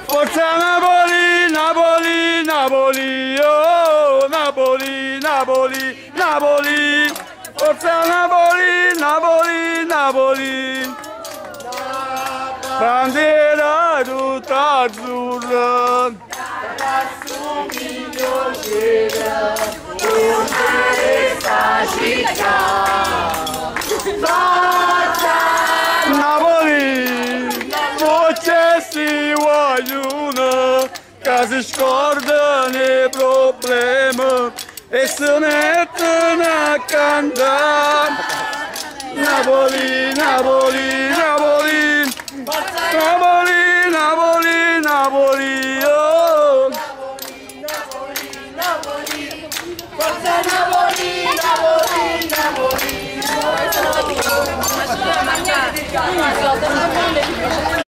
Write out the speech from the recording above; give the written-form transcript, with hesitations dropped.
Forza Napoli, Napoli, Napoli, oh Napoli, Napoli, Napoli. Forza Napoli, Napoli, Napoli. Bandiera tutta azzurra. Rassomiglia c'era questa città. Forza Napoli, voce si vogliono, che si scordano i problemi e si mettono a cantare. Napoli, Napoli, Napoli, Napoli, Napoli, Napoli, oh. Napoli, Napoli, forza Napoli, Napoli, Napoli.